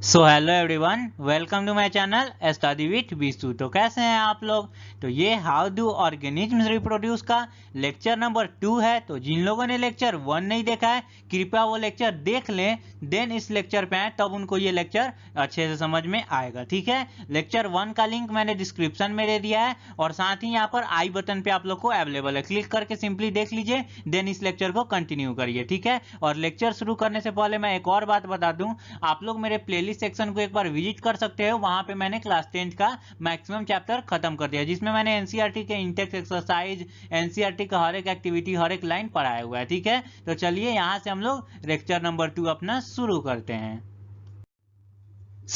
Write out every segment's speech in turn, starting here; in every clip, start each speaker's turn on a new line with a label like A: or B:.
A: So hello everyone, welcome to my channel study with Bisu. तो कैसे हैं आप लोग। तो ये हाउ डू ऑर्गेनिज्म रिप्रोड्यूस का लेक्चर नंबर 2 है। तो जिन लोगों ने लेक्चर 1 नहीं देखा है कृपया वो लेक्चर देख लें, देन इस लेक्चर पे आए, तब उनको ये लेक्चर अच्छे से समझ में आएगा। ठीक है, लेक्चर 1 का लिंक मैंने डिस्क्रिप्शन में दे दिया है और साथ ही यहाँ पर आई बटन पे आप लोग को अवेलेबल है, क्लिक करके सिंपली देख लीजिए, देन इस लेक्चर को कंटिन्यू करिए। ठीक है, और लेक्चर शुरू करने से पहले मैं एक और बात बता दूं, आप लोग मेरे प्लेलिस्ट सेक्शन को एक बार विजिट कर सकते हो। वहां पे मैंने क्लास 10 का मैक्सिमम चैप्टर खत्म कर दिया, जिसमें मैंने एनसीईआरटी के इंटेक्स एक्सरसाइज, एनसीईआरटी का हर एक एक्टिविटी, हर एक लाइन पढ़ाया हुआ है। ठीक है, तो चलिए यहां से हम लोग लेक्चर नंबर 2 अपना शुरू करते हैं।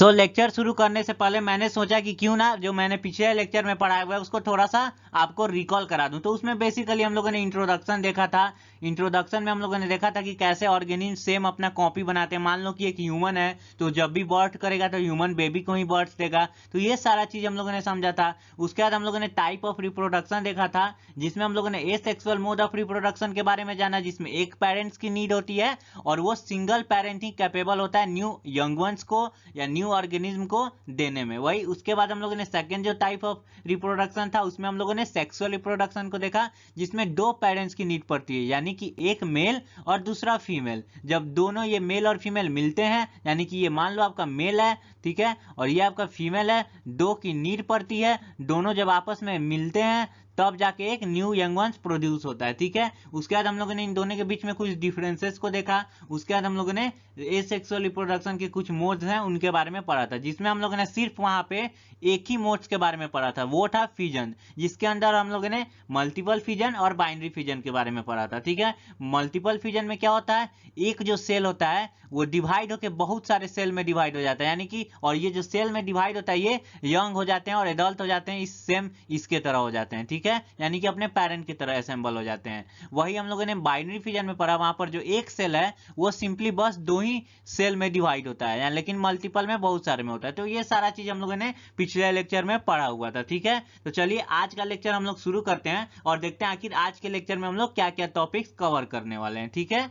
A: लेक्चर शुरू करने से पहले मैंने सोचा कि क्यों ना जो मैंने पिछले लेक्चर में पढ़ाया हुआ है उसको थोड़ा सा आपको रिकॉल करा दूं। तो उसमें बेसिकली हम लोगों ने इंट्रोडक्शन देखा था। इंट्रोडक्शन में हम लोगों ने देखा था कि कैसे ऑर्गेनिज्म सेम अपना कॉपी बनाते हैं। मान लो कि एक ह्यूमन है, तो जब भी बर्थ करेगा तो ह्यूमन बेबी को ही बर्थ देगा। तो ये सारा चीज हम लोगों ने समझा था। उसके बाद हम लोगों ने टाइप ऑफ रिप्रोडक्शन देखा था, जिसमें हम लोगों ने एसेक्सुअल मोड ऑफ रिप्रोडक्शन के बारे में जाना, जिसमें एक पेरेंट्स की नीड होती है और वो सिंगल पेरेंट ही कैपेबल होता है न्यू यंग वंस को या न्यू ऑर्गेनिज्म को देने में। वही उसके बाद हम लोगों ने सेकंड जो टाइप ऑफ रिप्रोडक्शन था उसमें हम लोगों ने सेक्सुअल रिप्रोडक्शन को देखा, जिसमें दो पेरेंट्स की नीड पड़ती है, यानी कि एक मेल और दूसरा फीमेल। जब दोनों ये मेल और फीमेल मिलते हैं, यानी कि ये मान लो आपका मेल है, ठीक है, और ये आपका फीमेल है, दो की नीड पड़ती है, दोनों जब आपस में मिलते हैं तब जाके एक न्यू यंग वंस प्रोड्यूस होता है। ठीक है, उसके बाद हम लोगों ने इन दोनों के बीच में कुछ डिफरेंसेस को देखा। उसके बाद हम लोगों ने एसेक्सुअल रिप्रोडक्शन के कुछ मोड्स हैं उनके बारे में पढ़ा था, जिसमें हम लोगों ने सिर्फ वहां पे एक ही मोड्स के बारे में पढ़ा था, वो था फिजन, जिसके अंदर हम लोगों ने मल्टीपल फिजन और बाइनरी फिजन के बारे में पढ़ा था। ठीक है, मल्टीपल फिजन में क्या होता है, एक जो सेल होता है वो डिवाइड होकर बहुत सारे सेल में डिवाइड हो जाता है, यानी कि, और ये जो सेल में डिवाइड होता है ये यंग हो जाते हैं और एडल्ट हो जाते हैं, इस सेम इसके तरह हो जाते हैं। ठीक है, यानी कि अपने पेरेंट की तरह असेंबल हो जाते हैं। वही हम लोगों ने बाइनरी फिजन में पढ़ा, वहां पर जो एक सेल है वो सिंपली बस दो ही सेल में डिवाइड होता है, लेकिन मल्टीपल में बहुत सारे में होता है। तो ये सारा चीज हम लोगों ने पिछले लेक्चर में पढ़ा हुआ था। ठीक है, तो चलिए आज का लेक्चर हम लोग शुरू करते हैं और देखते हैं आखिर आज के लेक्चर में हम लोग क्या क्या टॉपिक्स कवर करने वाले हैं। ठीक है,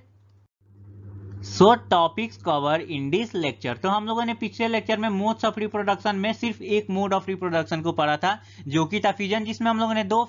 A: topics cover in this lecture. तो हम लोगों ने पिछले लेक्चर में मोड्स ऑफ रिप्रोडक्शन में सिर्फ एक मोड ऑफ रिप्रोडक्शन को पढ़ा था, जो कि था फिजन, जिसमें हम लोगों ने दो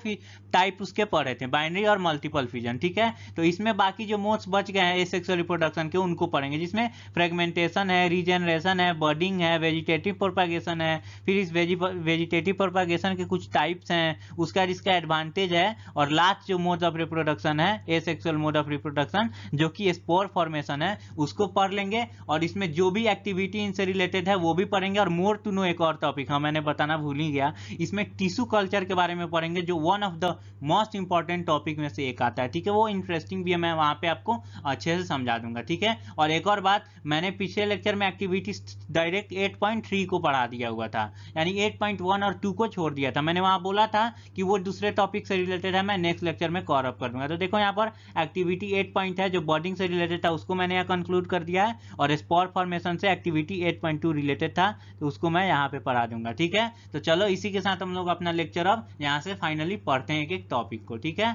A: टाइप उसके पढ़े थे, बाइनरी और मल्टीपल फिजन। ठीक है, तो इसमें बाकी जो मोड्स बच गए हैं एसेक्सुअल रिप्रोडक्शन के उनको पढ़ेंगे, जिसमें फ्रेगमेंटेशन है, रीजनरेशन है, बर्डिंग है, वेजिटेटिव प्रोपागेशन है। फिर इस वेजिटेटिव प्रोपागेशन के कुछ टाइप्स हैं, उसका इसका एडवांटेज है, और लास्ट जो मोड ऑफ रिप्रोडक्शन है एसेक्सुअल मोड ऑफ रिप्रोडक्शन, जो कि स्पोर फॉर्मेशन है, उसको पढ़ लेंगे। और इसमें जो भी एक्टिविटी इनसे रिलेटेड है वो भी पढ़ेंगे। और मोर टू नो एक और टॉपिक, हाँ मैंने बताना भूल ही गया, इसमें टिश्यू कल्चर के बारे में पढ़ेंगे, जो one of the most important topic में से एक आता है। ठीक है, वो इंटरेस्टिंग भी है, मैं वहां पे आपको अच्छे से समझा दूंगा। ठीक है, और एक और बात, मैंने पिछले लेक्चर में एक्टिविटी डायरेक्ट 8.3 को पढ़ा दिया हुआ था, यानी 8.1 और 2 को छोड़ दिया था। मैंने वहां बोला था कि वो दूसरे टॉपिक से रिलेटेड है, मैं नेक्स्ट लेक्चर में कवर अप कर दूंगा। तो देखो यहाँ पर एक्टिविटी 8 पॉइंट है जो बर्डिंग से रिलेटेड था, उसको मैंने यहाँ कंक्लूड कर दिया है, और स्पोर फॉर्मेशन से एक्टिविटी 8.2 रिलेटेड था, तो उसको मैं यहाँ पे पढ़ा दूंगा। ठीक है, तो चलो इसी के साथ हम लोग अपना लेक्चर अब यहाँ से फाइनली पढ़ते हैं एक एक टॉपिक को। ठीक है,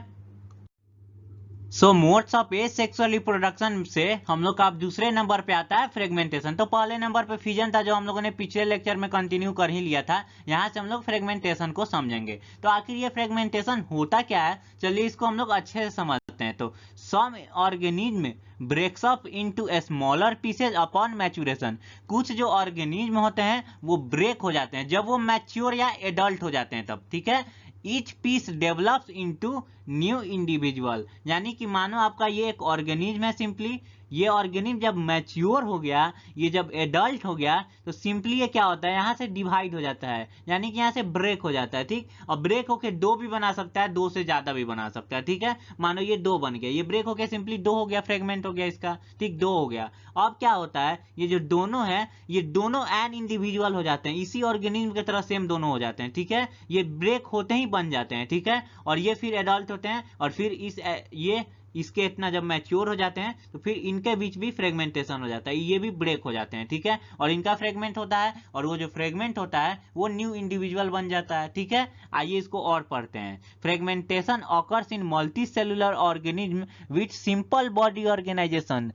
A: मोड्स ऑफ एसेक्सुअल रिप्रोडक्शन से हम लोग का अब दूसरे नंबर पे आता है फ्रेगमेंटेशन। तो पहले नंबर पे फिजन था, जो हम लोगों ने पिछले लेक्चर में कंटिन्यू कर ही लिया था। यहाँ से हम लोग फ्रेगमेंटेशन को समझेंगे। तो आखिर ये फ्रेगमेंटेशन होता क्या है, चलिए इसको हम लोग अच्छे से समझते हैं। तो some organism breaks up into smaller pieces upon maturation. कुछ जो ऑर्गेनिज्म होते हैं वो ब्रेक हो जाते हैं जब वो मैच्योर या एडल्ट हो जाते हैं तब। ठीक है, each piece develops into new individual, यानी कि मानो आपका ये एक ऑर्गेनिज्म है, सिंपली ये ऑर्गेनिज्म जब मैच्योर हो गया, ये जब एडल्ट हो गया, तो सिंपली ये क्या होता है, यहाँ से डिवाइड हो जाता है, यानी कि यहाँ से ब्रेक हो जाता है। ठीक, और ब्रेक होके दो भी बना सकता है, दो से ज्यादा भी बना सकता है। ठीक है, मानो ये दो बन गया, ये ब्रेक होके सिंपली दो हो गया, फ्रेगमेंट हो गया इसका। ठीक, दो हो गया। अब क्या होता है, ये जो दोनों है ये दोनों एन इंडिविजुअल हो जाते हैं, इसी ऑर्गेनिज्म की तरह सेम दोनों हो जाते हैं। ठीक है, ये ब्रेक होते ही बन जाते हैं। ठीक है, और ये फिर एडल्ट होते हैं, और फिर ये इसके इतना जब मैच्योर हो जाते हैं तो फिर इनके बीच भी फ्रेगमेंटेशन हो जाता है, ये भी ब्रेक हो जाते हैं, ठीक है, और इनका फ्रेगमेंट होता है, और वो जो फ्रेगमेंट होता है वो न्यू इंडिविजुअल बन जाता है, ठीक है। आइए इसको और पढ़ते हैं। Fragmentation occurs in multicellular organism with simple body organisation,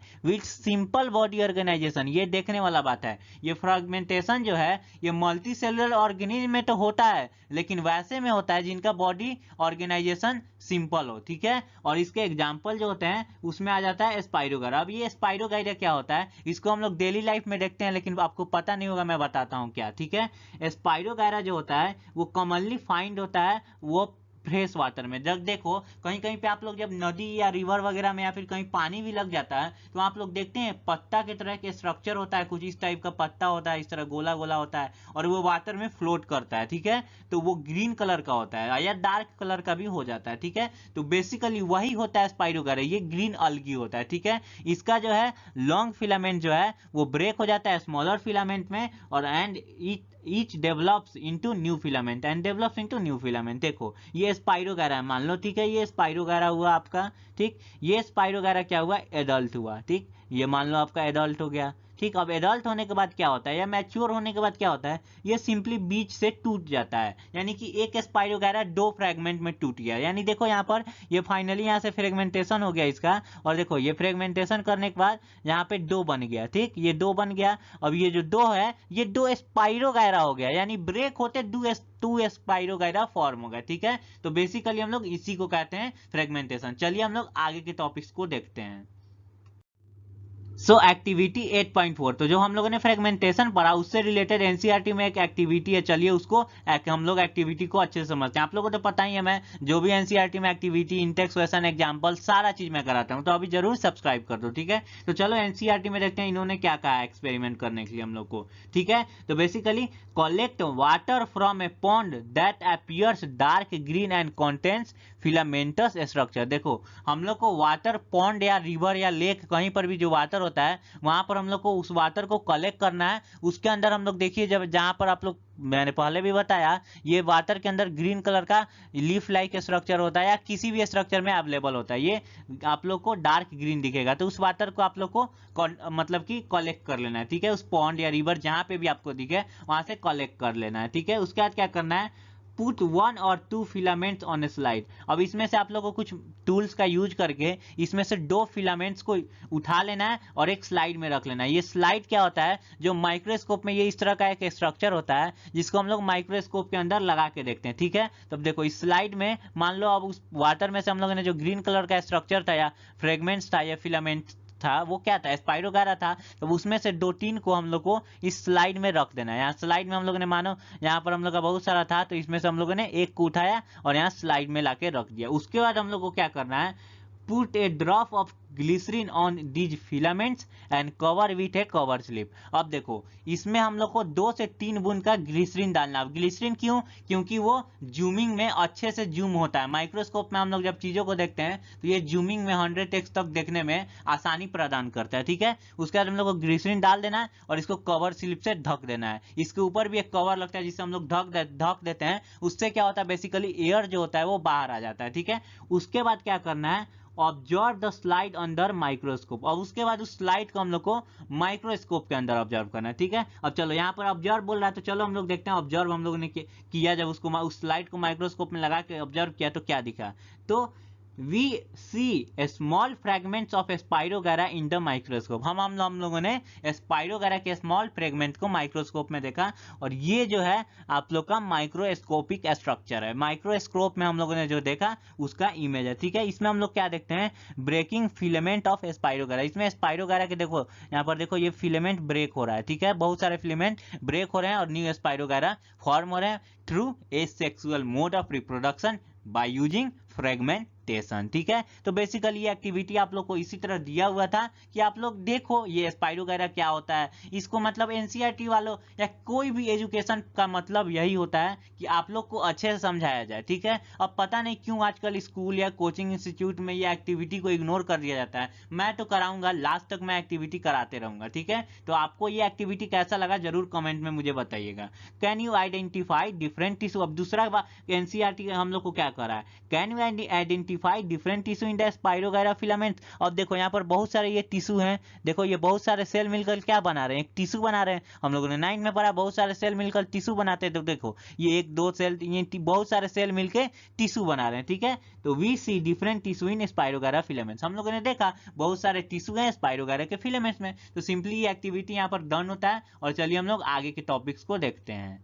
A: ये देखने वाला बात है। ये फ्रेगमेंटेशन जो है ये मल्टी सेलुलर ऑर्गेनिज्म में तो होता है, लेकिन वैसे में होता है जिनका बॉडी ऑर्गेनाइजेशन सिंपल हो, ठीक है। और इसके एग्जांपल जो होते हैं उसमें आ जाता है स्पाइरोगायरा। अब ये स्पाइरोगायरा क्या होता है, इसको हम लोग डेली लाइफ में देखते हैं, लेकिन आपको पता नहीं होगा, मैं बताता हूँ क्या, ठीक है। स्पाइरोगायरा जो होता है वो कॉमनली फाइंड होता है वो फ्रेश वाटर में। जब देखो कहीं कहीं पे आप लोग जब नदी या रिवर वगैरह में या फिर कहीं पानी भी लग जाता है तो आप लोग देखते हैं पत्ता की तरह के स्ट्रक्चर होता है, कुछ इस टाइप का पत्ता होता है, इस तरह गोला गोला होता है, और वो वाटर में फ्लोट करता है, ठीक है। तो वो ग्रीन कलर का होता है या डार्क कलर का भी हो जाता है, ठीक है। तो बेसिकली वही होता है स्पाइरोगायरा, ये ग्रीन अलगी होता है, ठीक है। इसका जो है लॉन्ग फिलामेंट जो है वो ब्रेक हो जाता है स्मॉलर फिलामेंट में, और and each develops into new filament. देखो ये स्पाइरोगायरा है, मान लो, ठीक है, ये स्पाइरोगायरा हुआ आपका, ठीक। ये स्पाइरोगायरा क्या हुआ, एडल्ट हुआ, ठीक। ये मान लो आपका एडल्ट हो गया, ठीक। अब एडल्ट होने के बाद क्या होता है या मैच्योर होने के बाद क्या होता है, ये सिंपली बीच से टूट जाता है, यानी कि एक स्पाइरोगायरा दो फ्रेगमेंट में टूट गया। यानी देखो यहाँ पर ये फाइनली यहाँ से फ्रेगमेंटेशन हो गया इसका, और देखो ये फ्रेगमेंटेशन करने के बाद यहाँ पे दो बन गया, ठीक, ये दो बन गया। अब ये जो दो है ये दो स्पाइरोगायरा हो गया, यानी ब्रेक होते टू स्पाइरोगायरा फॉर्म हो गया, ठीक है। तो बेसिकली हम लोग इसी को कहते हैं फ्रेगमेंटेशन। चलिए हम लोग आगे के टॉपिक्स को देखते हैं। एक्टिविटी 8.4, तो जो हम लोगों ने फ्रेगमेंटेशन पढ़ा उससे रिलेटेड एनसीईआरटी में एक एक्टिविटी है, चलिए उसको हम लोग एक्टिविटी को अच्छे से समझते हैं। आप लोगों को तो पता ही है, मैं जो भी एनसीईआरटी में एक्टिविटी, इंटेक्स, क्वेश्चन, एग्जांपल सारा चीज मैं कराता हूं, तो अभी जरूर सब्सक्राइब कर दो, ठीक है। तो चलो एनसीईआरटी में देखते हैं इन्होंने क्या कहा एक्सपेरिमेंट करने के लिए हम लोग को, ठीक है। तो basically collect water from A pond that appears dark green and contains filamentous structure. देखो हम लोग को वाटर, पॉन्ड या रिवर या लेक, कहीं पर भी जो वाटर होता है वहां पर हम लोग को उस वाटर को कलेक्ट करना है। उसके अंदर हम लोग देखिए, जब जहां पर आप लोग, मैंने पहले भी बताया, ये वाटर के अंदर ग्रीन कलर का लीफ लाइक स्ट्रक्चर होता है या किसी भी स्ट्रक्चर में अवेलेबल होता है, ये आप लोग को डार्क ग्रीन दिखेगा। तो उस वाटर को आप लोग को मतलब कि कलेक्ट कर लेना है, ठीक है। उस पॉन्ड या रिवर जहां पे भी आपको दिखे वहां से कलेक्ट कर लेना है, ठीक है। उसके बाद क्या करना है, पुट 1 और 2 फिलामेंट्स ऑन ए स्लाइड। अब इसमें से आप लोगों को कुछ टूल्स का यूज करके इसमें से 2 फिलामेंट्स को उठा लेना है और एक स्लाइड में रख लेना है। ये स्लाइड क्या होता है, जो माइक्रोस्कोप में ये इस तरह का एक स्ट्रक्चर होता है जिसको हम लोग माइक्रोस्कोप के अंदर लगा के देखते हैं, ठीक है। तब देखो इस स्लाइड में मान लो अब उस वाटर में से हम लोगों ने जो ग्रीन कलर का स्ट्रक्चर था या फ्रेगमेंट्स था या फिलामेंट था, वो क्या था, स्पाइरोगायरा था। तो उसमें से 2-3 को हम लोग को इस स्लाइड में रख देना है। यहाँ स्लाइड में हम लोगों ने, मानो यहाँ पर हम लोग का बहुत सारा था, तो इसमें से हम लोगों ने एक को उठाया और यहाँ स्लाइड में लाके रख दिया। उसके बाद हम लोग को क्या करना है, put a drop of glycerine on these filaments and cover with a cover slip. अब देखो इसमें हम लोग को 2 से 3 बूंद का ग्लिसरीन डालना है। ग्लिसरीन क्यों, क्योंकि वो जूमिंग में अच्छे से जूम होता है। माइक्रोस्कोप में हम लोग जब चीजों को देखते हैं तो ये जूमिंग में 100x तक देखने में आसानी प्रदान करता है, ठीक है। उसके बाद हम लोग को ग्लिसरीन डाल देना है और इसको कवर स्लिप से ढक देना है। इसके ऊपर भी एक कवर लगता है जिससे हम लोग ढक देते हैं। उससे क्या होता है, बेसिकली एयर जो होता है वो बाहर आ जाता है, ठीक है। उसके बाद क्या करना है, observe the slide under microscope. और उसके बाद उस स्लाइड को हम लोग को माइक्रोस्कोप के अंदर ऑब्जर्व करना है, ठीक है। अब चलो यहाँ पर ऑब्जर्व बोल रहा है, तो चलो हम लोग देखते हैं ऑब्जर्व हम लोगों ने किया। जब उसको उस स्लाइड को माइक्रोस्कोप में लगा के ऑब्जर्व किया तो क्या दिखा, तो we see a small fragments of spirogyra in the microscope। हम लोगों ने स्पाइरोगायरा के स्मॉल फ्रेगमेंट को माइक्रोस्कोप में देखा, और ये जो है आप लोग का माइक्रोस्कोपिक स्ट्रक्चर है। माइक्रोस्कोप में हम लोगों ने जो देखा उसका इमेज है, ठीक है। इसमें हम लोग क्या देखते हैं, ब्रेकिंग फिलामेंट ऑफ स्पाइरोगायरा। इसमें स्पाइरोगायरा के देखो यहाँ पर देखो ये फिलामेंट ब्रेक हो रहा है, ठीक है। बहुत सारे फिलामेंट ब्रेक हो रहे हैं और न्यू स्पाइरोगायरा फॉर्म हो रहे हैं through asexual mode of reproduction by using fragmentation, ठीक है। तो बेसिकली ये एक्टिविटी आप लोग को इसी तरह दिया हुआ था कि आप लोग देखो ये स्पाइरोगायरा क्या होता है। इसको मतलब एनसीईआरटी वालों या कोई भी एजुकेशन का मतलब यही होता है कि आप लोग को अच्छे से समझाया जाए, ठीक है। अब पता नहीं क्यों आजकल स्कूल या कोचिंग इंस्टीट्यूट में ये एक्टिविटी को इग्नोर कर दिया जाता है। मैं तो कराऊंगा, लास्ट तक मैं एक्टिविटी कराते रहूंगा, ठीक है। तो आपको ये एक्टिविटी कैसा लगा जरूर कमेंट में मुझे बताइएगा। Can you identify different tissue. अब दूसरा एनसीईआरटी हम लोग को क्या करा है, can you identify identify different tissue in the spirogyra filament. अब देखो यहाँ पर बहुत सारे ये टिश्यू हैं, देखो ये बहुत सारे सेल मिलकर क्या बना रहे हैं, एक टिश्यू बना रहे हैं। हम लोगों ने 9 में पढ़ा बहुत सारे सेल मिलकर टिश्यू बनाते हैं, तो देखो ये 1 2 सेल, ये बहुत सारे सेल मिलकर टिश्यू बना रहे हैं, ठीक है। तो we see different tissue in spirogyra filaments, हम लोगों ने देखा बहुत सारे टिश्यू हैं स्पाइरोगायरा के फिलामेंट्स में। तो सिंपली ये एक्टिविटी यहाँ पर डन होता है। और चलिए हम लोग आगे के टॉपिक्स को देखते हैं।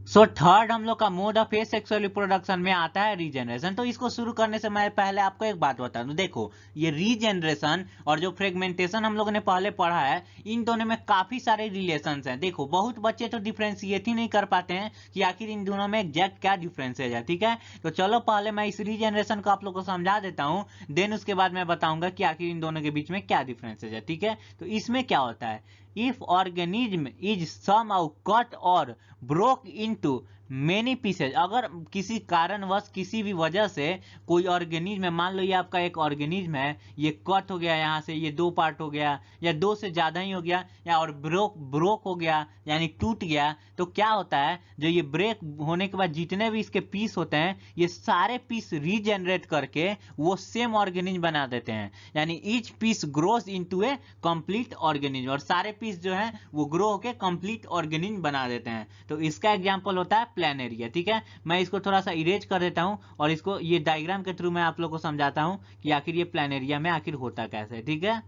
A: सो थर्ड हम लोग का मोड ऑफ सेक्सुअल रिप्रोडक्शन में आता है रीजनरेशन। तो इसको शुरू करने से मैं पहले आपको एक बात बता दूं, देखो ये रीजनरेशन और जो फ्रेगमेंटेशन हम लोगों ने पहले पढ़ा है, इन दोनों में काफी सारे रिलेशंस हैं। देखो बहुत बच्चे तो डिफ्रेंशिएट ही नहीं कर पाते हैं कि आखिर इन दोनों में एग्जैक्ट क्या डिफरेंस है, ठीक है। तो चलो पहले मैं इस रीजनरेशन को आप लोग को समझा देता हूँ, देन उसके बाद मैं बताऊंगा कि आखिर इन दोनों के बीच में क्या डिफरेंस है, ठीक है। तो इसमें क्या होता है, if organism is somehow cut or broke into many pieces, अगर किसी कारणवश किसी भी वजह से कोई ऑर्गेनिज्म है, मान लो ये आपका एक ऑर्गेनिज्म है, ये कट हो गया यहाँ से, ये 2 पार्ट हो गया या 2 से ज्यादा ही हो गया, या और ब्रोक हो गया यानी टूट गया, तो क्या होता है जो ये ब्रेक होने के बाद जितने भी इसके पीस होते हैं, ये सारे पीस रीजनरेट करके वो सेम ऑर्गेनिज्म बना देते हैं। यानी ईच पीस ग्रोज इनटू ए कंप्लीट ऑर्गेनिज्म, और सारे पीस जो है वो ग्रो होके कंप्लीट ऑर्गेनिज्म बना देते हैं। तो इसका एग्जांपल होता है प्लानेरिया, ठीक है। मैं इसको थोड़ा सा इरेज कर देता हूं और इसको ये डायग्राम के थ्रू मैं आप लोग को समझाता हूं कि आखिर ये प्लानेरिया में आखिर होता कैसे, ठीक है।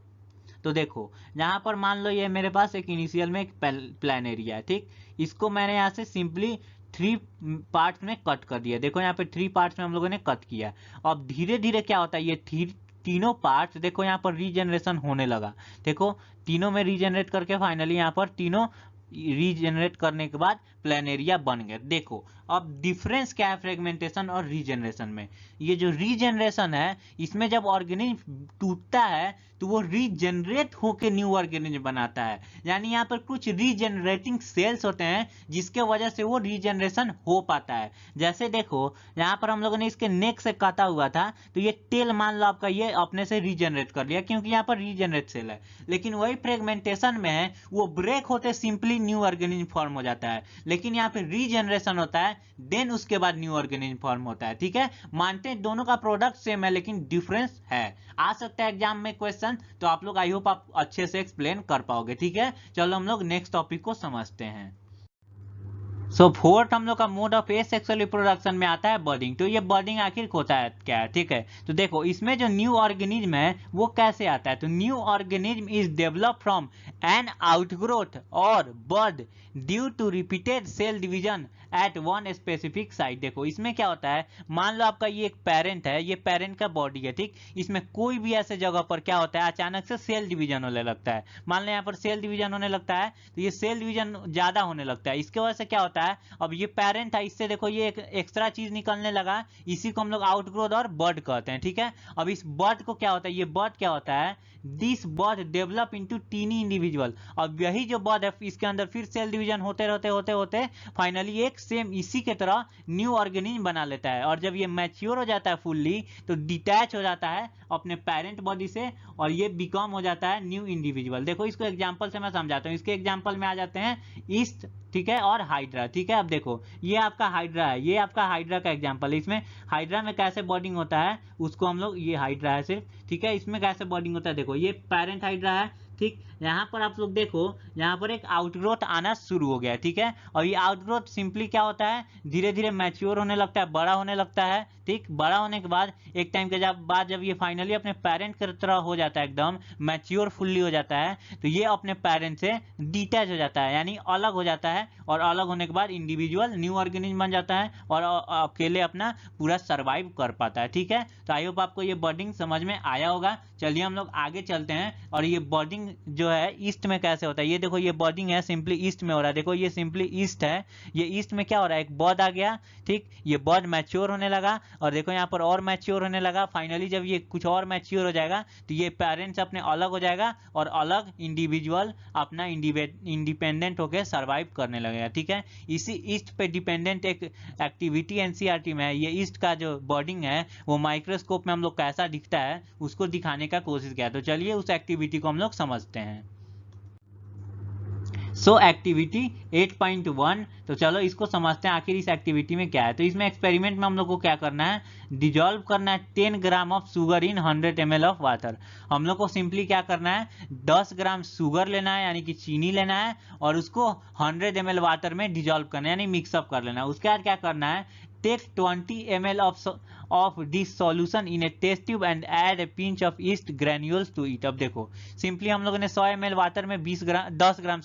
A: तो देखो यहाँ पर मान लो ये मेरे पास एक इनिशियल में एक प्लानेरिया है, ठीक। इसको मैंने यहाँ से सिंपली 3 पार्ट्स में कट कर दिया। देखो यहाँ पे 3 पार्ट्स में हम लोगों ने कट किया। अब धीरे धीरे क्या होता है, ये तीनों पार्ट्स देखो यहाँ पर रीजनरेशन होने लगा। देखो तीनों में रीजनरेट करके फाइनली यहाँ पर तीनों रीजनरेट करने के बाद प्लानेरिया बन गए। देखो अब डिफरेंस क्या है फ्रेगमेंटेशन और रीजनरेशन में। ये जो रीजनरेशन है, इसमें जब ऑर्गेनिज्म टूटता है तो वो रीजनरेट होकर न्यू ऑर्गेनिज्म बनाता है। यानी यहाँ पर कुछ रीजनरेटिंग सेल्स होते हैं जिसके वजह से वो रीजनरेशन हो पाता है। जैसे देखो यहाँ पर हम लोगों ने इसके नेक से काटा हुआ था, तो ये टेल मान लो आपका ये अपने से रीजनरेट कर लिया क्योंकि यहाँ पर रीजनरेट सेल है। लेकिन वही फ्रेगमेंटेशन में है, वो ब्रेक होते सिंपली न्यू ऑर्गेनिज्म फॉर्म हो जाता है। लेकिन यहाँ पे रीजनरेशन होता है, देन उसके बाद न्यू ऑर्गेनिज्म फॉर्म होता है, ठीक है। मानते हैं दोनों का प्रोडक्ट सेम है लेकिन डिफरेंस है। आ सकता है एग्जाम में क्वेश्चन, तो आप लोग आई होप आप अच्छे से एक्सप्लेन कर पाओगे, ठीक है। चलो हम लोग नेक्स्ट टॉपिक को समझते हैं। सो फोर्थ हम लोग का मोड ऑफ सेक्सुअल रिप्रोडक्शन में आता है बर्डिंग। तो ये बर्डिंग आखिर होता है क्या है, ठीक है। तो देखो इसमें जो न्यू ऑर्गेनिज्म है वो कैसे आता है, तो new organism is develop from an outgrowth और bud due to repeated cell division at one specific site. देखो इसमें क्या होता है, मान लो आपका ये एक पेरेंट है, ये पेरेंट का बॉडी है, ठीक। इसमें कोई भी ऐसे जगह पर क्या होता है, अचानक से सेल डिवीजन होने लगता है। मान लो यहाँ पर सेल डिवीजन होने लगता है, तो ये सेल डिवीजन ज्यादा होने लगता है। इसके वजह से क्या होता है, अब ये पेरेंट है, इससे देखो ये एक एक्स्ट्रा चीज निकलने लगा, इसी को हम लोग आउटग्रोथ और बर्ड कहते हैं, ठीक है। अब इस बर्ड को क्या होता है, ये बर्ड क्या होता है, this bird develop into tiny individual. अब यही जो बर्ड है इसके अंदर फिर सेल डिवीजन होते रहते होते होते फाइनली एक सेम इसी के तरह न्यू ऑर्गेनिज्म बना लेता है। और जब ये मैच्योर हो जाता है फुल्ली, तो डिटैच हो जाता है अपने पेरेंट बॉडी से और ये बिकम हो जाता है न्यू इंडिविजुअल। देखो इसको एग्जांपल से मैं समझाता हूँ। इसके एग्जांपल में आ जाते हैं ईस्ट, ठीक है, और हाइड्रा, ठीक है। अब देखो ये आपका हाइड्रा है, ये आपका हाइड्रा का एग्जांपल है। इसमें हाइड्रा में कैसे बॉन्डिंग होता है उसको हम लोग, ये हाइड्रा है सिर्फ, ठीक है। इसमें कैसे बॉन्डिंग होता है, देखो ये पेरेंट हाइड्रा है, ठीक। यहाँ पर आप लोग देखो यहाँ पर एक आउटग्रोथ आना शुरू हो गया, ठीक है। और ये आउटग्रोथ सिंपली क्या होता है, धीरे धीरे मैच्योर होने लगता है, बड़ा होने लगता है, ठीक। बड़ा होने के बाद एक टाइम के बाद जब ये फाइनली अपने पेरेंट की तरह हो जाता है, एकदम मैच्योर फुल्ली हो जाता है, तो ये अपने पेरेंट से डिटैच हो जाता है, यानी अलग हो जाता है। और अलग होने के बाद इंडिविजुअल न्यू ऑर्गेनिज्म बन जाता है और अकेले अपना पूरा सर्वाइव कर पाता है, ठीक है। तो आई होप आपको ये बर्डिंग समझ में आया होगा। चलिए हम लोग आगे चलते हैं। और ये बर्डिंग जो है ईस्ट में कैसे होता है, ये देखो ये बर्डिंग है सिंपली ईस्ट में हो रहा है। देखो ये सिंपली ईस्ट है, ये ईस्ट में क्या हो रहा है, एक बर्ड आ गया, ठीक। ये बर्ड मैच्योर होने लगा और देखो यहाँ पर और मैच्योर होने लगा। फाइनली जब ये कुछ और मैच्योर हो जाएगा तो ये पेरेंट्स अपने अलग हो जाएगा और अलग इंडिविजुअल अपना इंडिपेंडेंट होकर सर्वाइव करने लगेगा, ठीक है। इसी ईस्ट पे डिपेंडेंट एक एक्टिविटी एनसीईआरटी में है। ये ईस्ट का जो बर्डिंग है वो माइक्रोस्कोप में हम लोग कैसा दिखता है उसको दिखाने का कोशिश किया। तो चलिए उस एक्टिविटी को हम लोग समझते हैं। सो एक्टिविटी 8.1, तो चलो इसको समझते हैं आखिर इस एक्टिविटी में क्या है। तो इसमें एक्सपेरिमेंट में हम लोग को क्या करना है, डिजॉल्व करना है 10 gram of sugar in 100 ml of water. हम लोग को सिंपली क्या करना है, 10 ग्राम शुगर लेना है यानी कि चीनी लेना है और उसको 100 ml वाटर में डिजॉल्व करना है यानी मिक्सअप कर लेना है। उसके बाद क्या करना है, take 20 ml of this solution in a test tube and add a pinch of yeast granules to it। अब देखो सिंपली हम लोगों ने 100 ml वाटर में 10 ग्राम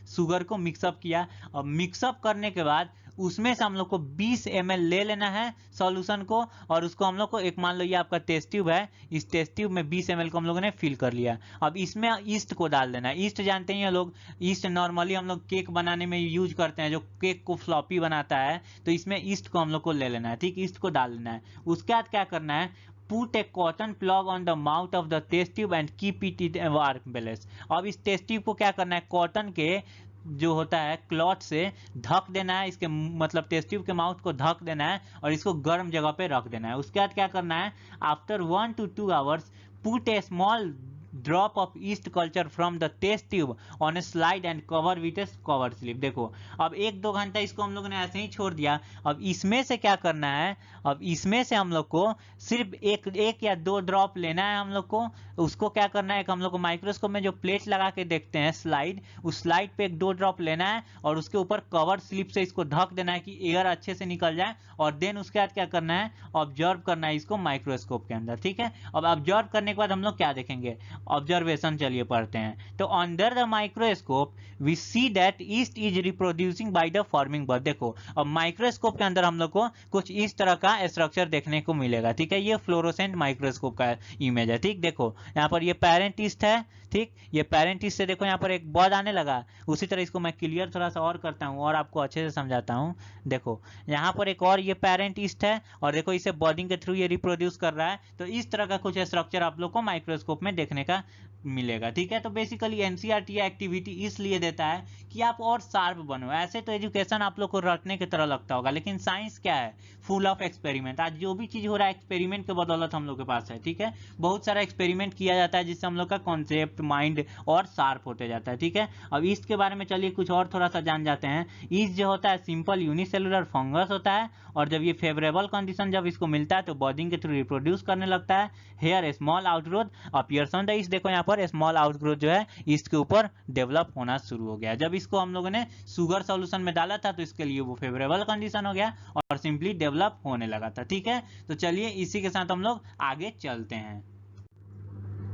A: शुगर को मिक्सअप किया। अब मिक्सअप करने के बाद उसमें से हम लोग को 20 ml ले लेना है सॉल्यूशन को और उसको हम लोग को एक, मान लो ये आपका टेस्ट ट्यूब है, इस टेस्ट ट्यूब में 20 ml को हम लोगों ने फिल कर लिया। अब इसमें ईस्ट को डाल देना है। ईस्ट जानते हैं लोग, ईस्ट नॉर्मली हम लोग केक बनाने में यूज करते हैं, जो केक को फ्लॉपी बनाता है, तो इसमें ईस्ट को हम लोग को ले लेना है। ठीक, ईस्ट को डाल लेना है। उसके बाद क्या करना है, put a cotton plug on the mouth of the test tube and keep it in warm place. अब इस टेस्ट ट्यूब को क्या करना है, कॉटन के जो होता है क्लॉथ से ढक देना है, इसके मतलब टेस्ट ट्यूब के माउथ को ढक देना है और इसको गर्म जगह पे रख देना है। उसके बाद क्या करना है, after 1 to 2 hours put a small drop of yeast culture from the test tube on a slide and cover with a cover slip. देखो अब 1-2 घंटा इसको हम लोगों ने ऐसे ही छोड़ दिया। अब इसमें से क्या करना है, अब इसमें से हम लोग को सिर्फ एक या 2 ड्रॉप लेना है हम लोग को। उसको क्या करना है, एक हम लोग को माइक्रोस्कोप में जो प्लेट लगा के देखते हैं स्लाइड, उस स्लाइड पे 1-2 ड्रॉप लेना है और उसके ऊपर कवर स्लिप से इसको ढक देना है कि एयर अच्छे से निकल जाए। और देन उसके बाद क्या करना है, ऑब्जर्व करना है इसको माइक्रोस्कोप के अंदर। ठीक है, अब ऑब्जर्व करने के बाद हम लोग क्या देखेंगे, ऑब्जर्वेशन चलिए पढ़ते हैं। तो under the microscope we see that yeast is reproducing by the forming bird. देखो अब माइक्रोस्कोप के अंदर हम लोग को कुछ इस तरह का स्ट्रक्चर देखने को मिलेगा। ठीक है, ये फ्लोरोसेंट माइक्रोस्कोप का इमेज है। ठीक, देखो यहाँ पर ये पेरेंट ईस्ट है। ठीक, ये पेरेंट ईस्ट से देखो यहाँ पर एक बर्ड आने लगा। उसी तरह इसको मैं क्लियर थोड़ा सा और करता हूँ और आपको अच्छे से समझाता हूँ। देखो यहाँ पर एक और ये पेरेंट ईस्ट है और देखो इसे बर्डिंग के थ्रू ये रिप्रोड्यूस कर रहा है। तो इस तरह का कुछ स्ट्रक्चर आप लोग को माइक्रोस्कोप में देखने का मिलेगा। ठीक है, तो बेसिकली एनसीईआरटी एक्टिविटी इसलिए देता है कि आप और शार्प बनो। ऐसे तो एजुकेशन आप लोग को रटने की तरह लगता होगा, लेकिन साइंस क्या है, फुल ऑफ एक्सपेरिमेंट। आज जो भी चीज हो रहा है एक्सपेरिमेंट के बदौलत हम लोग के पास है। ठीक है, बहुत सारा एक्सपेरिमेंट किया जाता है जिससे हम लोग का कॉन्सेप्ट माइंड और शार्प होते जाता है। ठीक है, अब ईस्ट के बारे में चलिए कुछ और थोड़ा सा जान जाते हैं। ईस्ट जो होता है सिंपल यूनिसेलुलर फंगस होता है और जब ये फेवरेबल कंडीशन जब इसको मिलता है तो बर्डिंग के थ्रू रिप्रोड्यूस करने लगता है। Here small outgrowth appears on the yeast. देखो यहाँ पर स्मॉल आउटग्रोथ जो है ईस्ट के ऊपर डेवलप होना शुरू हो गया। जब इसको हम लोगों ने शुगर सॉल्यूशन में डाला था तो इसके लिए वो फेवरेबल कंडीशन हो गया और सिंपली डेवलप होने लगा था। ठीक है, तो चलिए इसी के साथ हम लोग आगे चलते हैं।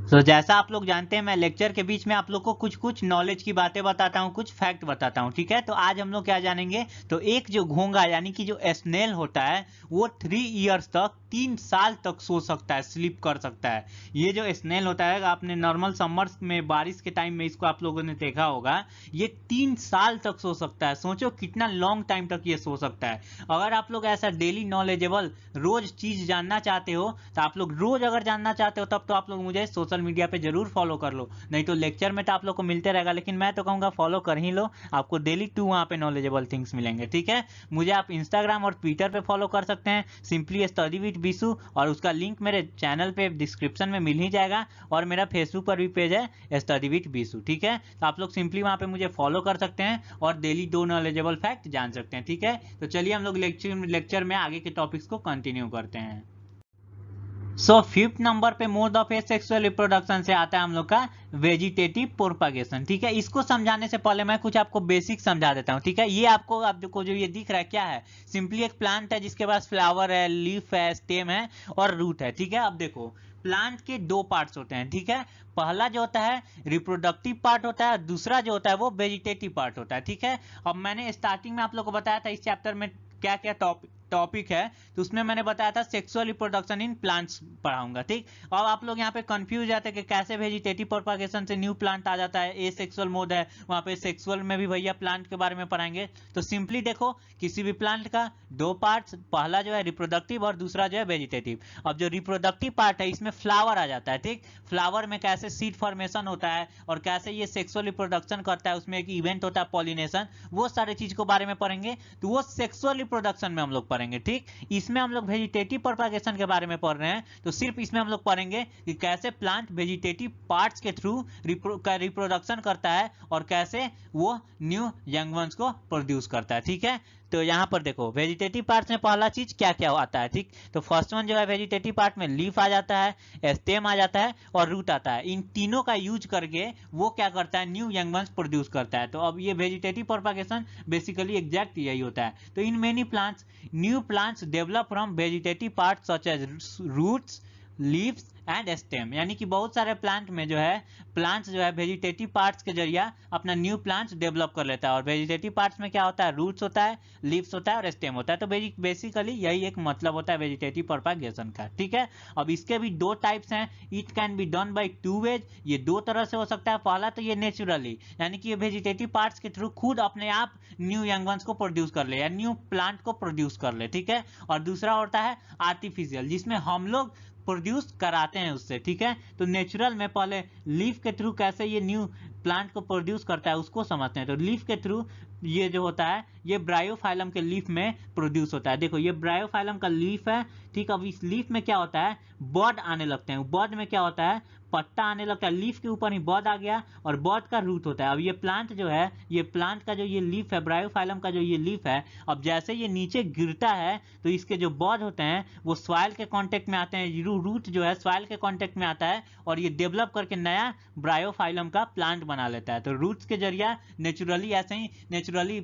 A: तो जैसा आप लोग जानते हैं मैं लेक्चर के बीच में आप लोग को कुछ कुछ नॉलेज की बातें बताता हूँ, कुछ फैक्ट बताता हूँ। ठीक है, तो आज हम लोग क्या जानेंगे, तो एक जो घोंघा यानी कि जो स्नेल होता है वो 3 इयर्स तक 3 साल तक सो सकता है, स्लीप कर सकता है। ये जो स्नेल होता है आपने नॉर्मल समर्स में बारिश के टाइम में इसको आप लोगों ने देखा होगा, ये 3 साल तक सो सकता है। सोचो कितना लॉन्ग टाइम तक ये सो सकता है। अगर आप लोग ऐसा डेली नॉलेजेबल रोज चीज जानना चाहते हो तो आप लोग रोज अगर जानना चाहते हो तब तो आप लोग मुझे सोशल मीडिया पे जरूर फॉलो कर लो, नहीं तो लेक्चर में तो आप लोग को मिलते रहेगा, लेकिन मैं तो कहूंगा फॉलो कर ही लो, आपको डेली 2 वहां पे नॉलेजेबल थिंग्स मिलेंगे। ठीक है, मुझे आप इंस्टाग्राम और ट्विटर पे फॉलो कर सकते हैं, सिंपली स्टडी विद बीसू, और उसका लिंक मेरे चैनल पे डिस्क्रिप्शन में मिल ही जाएगा। और मेरा फेसबुक पर भी पेज है स्टडी विद बीसू। ठीक है, तो आप लोग सिंपली वहां पे मुझे फॉलो कर सकते हैं और डेली 2 नॉलेजेबल फैक्ट जान सकते हैं। ठीक है, तो चलिए हम लोग लेक्चर में आगे के टॉपिक्स को कंटिन्यू करते हैं। सो 5th नंबर पे मोड ऑफ एसेक्सुअल रिप्रोडक्शन से आता है हम लोग का वेजिटेटिव प्रोपागेशन। ठीक है, इसको समझाने से पहले मैं कुछ आपको बेसिक समझा देता हूँ। ठीक है, ये आपको जो ये दिख रहा है क्या है, सिंपली एक प्लांट है जिसके पास फ्लावर है, लीफ है, स्टेम है और रूट है। ठीक है, अब देखो प्लांट के 2 पार्ट्स होते हैं। ठीक है, पहला जो होता है रिप्रोडक्टिव पार्ट होता है, दूसरा जो होता है वो वेजिटेटिव पार्ट होता है। ठीक है, अब मैंने स्टार्टिंग में आप लोग को बताया था इस चैप्टर में क्या क्या टॉपिक है, तो उसमें मैंने बताया था सेक्सुअल रिप्रोडक्शन इन प्लांट्स पढ़ाऊंगा। ठीक, अब आप लोग यहाँ पे कंफ्यूज जाते हैं कि कैसे वेजिटेटिव प्रोपागेशन से न्यू प्लांट आ जाता है, एसेक्सुअल मोड है, वहां पे सेक्सुअल में भी भैया प्लांट के बारे में पढ़ाएंगे। तो सिंपली देखो किसी भी प्लांट का 2 पार्ट्स, पहला जो है रिप्रोडक्टिव और दूसरा जो है वेजिटेटिव। अब जो रिप्रोडक्टिव पार्ट है इसमें फ्लावर आ जाता है। ठीक, फ्लावर में कैसे सीड फॉर्मेशन होता है और कैसे ये सेक्सुअल रिप्रोडक्शन करता है, उसमें एक इवेंट होता है पॉलिनेशन, वो सारे चीज को बारे में पढ़ेंगे। तो वो सेक्सुअल रिप्रोडक्शन में हम लोग पढ़ेंगे। करेंगे। ठीक, इसमें हम लोग वेजिटेटिव प्रोपागेशन के बारे में पढ़ रहे हैं, तो सिर्फ इसमें हम लोग पढ़ेंगे कि कैसे प्लांट वेजिटेटिव पार्ट्स के थ्रू रिप्रोडक्शन करता है और कैसे वो न्यू यंग वंस को प्रोड्यूस करता है। ठीक है, तो यहाँ पर देखो वेजिटेटिव पार्ट्स में पहला चीज क्या क्या आता है। ठीक, तो फर्स्ट वन जो है वेजिटेटिव पार्ट में लीफ आ जाता है, स्टेम आ जाता है और रूट आता है। इन तीनों का यूज करके वो क्या करता है, न्यू यंग वंस प्रोड्यूस करता है। तो अब ये वेजिटेटिव प्रोपागेशन बेसिकली एग्जैक्ट यही होता है। तो in many plants new plants develop from vegetative parts such as roots, leaves and stem, यानी कि बहुत सारे प्लांट में जो है प्लांट्स जो है वेजिटेटिव पार्ट्स के जरिए अपना न्यू प्लांट्स डेवलप कर लेता है। और वेजिटेटिव पार्ट्स में क्या होता है, रूट्स होता है, लीव्स होता है और स्टेम होता है। तो बेसिकली यही एक मतलब होता है वेजिटेटिव प्रोपागेशन का। ठीक है, अब इसके भी दो टाइप्स हैं। It can be done by two ways, ये दो तरह से हो सकता है। पहला तो ये नेचुरली, यानी कि ये वेजिटेटिव पार्ट्स के थ्रू खुद अपने आप न्यू यंग वंस को प्रोड्यूस कर ले या न्यू प्लांट को प्रोड्यूस कर ले। ठीक है, और दूसरा होता है आर्टिफिशियल, जिसमें हम लोग प्रोड्यूस कराते हैं उससे। ठीक है, तो नेचुरल में पहले लीफ के थ्रू कैसे ये न्यू प्लांट को प्रोड्यूस करता है उसको समझते हैं। तो लीफ के थ्रू ये जो होता है ये ब्रायोफाइलम के लीफ में प्रोड्यूस होता है। देखो ये ब्रायोफाइलम का लीफ है। ठीक, अब इस लीफ में क्या होता है, बड आने लगते हैं। बड में क्या होता है, पत्ता आने लगता है। लीफ के ऊपर ही बड आ गया और बड का रूट होता है। अब ये प्लांट जो है, ये प्लांट का जो ये लीफ है, ब्रायोफाइलम का जो ये लीफ है, अब जैसे ये नीचे गिरता है तो इसके जो बड होते हैं वो सॉइल के कांटेक्ट में आते हैं। रूट जो है सॉइल के कांटेक्ट में आता है और ये डेवलप करके नया ब्रायोफाइलम का प्लांट बना लेता है। तो रूट्स के जरिए नेचुरली, ऐसे ही नेचुरली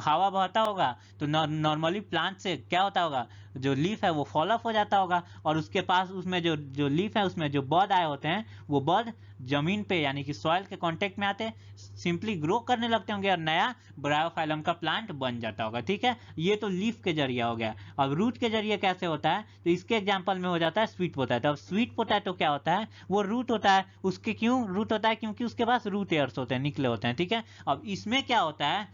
A: हवा बहता होगा तो नॉर्मली प्लांट से क्या होता होगा, जो लीफ है वो फॉल ऑफ हो जाता होगा और उसके पास उसमें जो लीफ है उसमें जो बड आए होते हैं वो बड जमीन पे यानी कि सॉइल के कांटेक्ट में आते सिंपली ग्रो करने लगते होंगे और नया ब्रायोफाइलम का प्लांट बन जाता होगा। ठीक है, ये तो लीफ के जरिए हो गया। अब रूट के जरिए कैसे होता है, तो इसके एग्जांपल में हो जाता है स्वीट पोटैटो। अब स्वीट पोटैटो क्या होता है, वो रूट होता है। उसके क्यों रूट होता है, क्योंकि उसके पास रूट एयर्स होते हैं, निकले होते हैं। ठीक है, अब इसमें क्या होता है,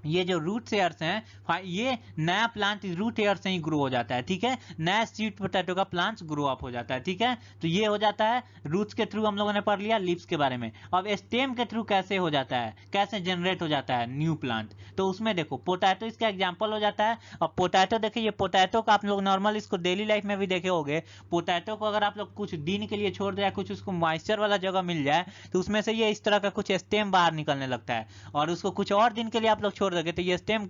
A: ये जो रूट एयर्स हैं ये नया प्लांट रूट एयर से ही ग्रो हो जाता है। ठीक है, नया स्वीट पोटैटो का प्लांट ग्रो अप हो जाता है। ठीक है, तो ये हो जाता है रूट्स के थ्रू। हम लोगों ने पढ़ लिया लीव्स के बारे में। अब स्टेम के थ्रू कैसे हो जाता है, कैसे जनरेट हो जाता है न्यू प्लांट, तो उसमें देखो पोटैटो इसका एग्जाम्पल हो जाता है। अब पोटैटो देखिए, ये पोटैटो का आप लोग नॉर्मल इसको डेली लाइफ में भी देखे होंगे। पोटैटो को अगर आप लोग कुछ दिन के लिए छोड़ दिया, कुछ उसको मॉइस्चर वाला जगह मिल जाए तो उसमें से ये इस तरह का कुछ स्टेम बाहर निकलने लगता है। और उसको कुछ और दिन के लिए आप लोग छोड़ दोगे तो ये स्टेम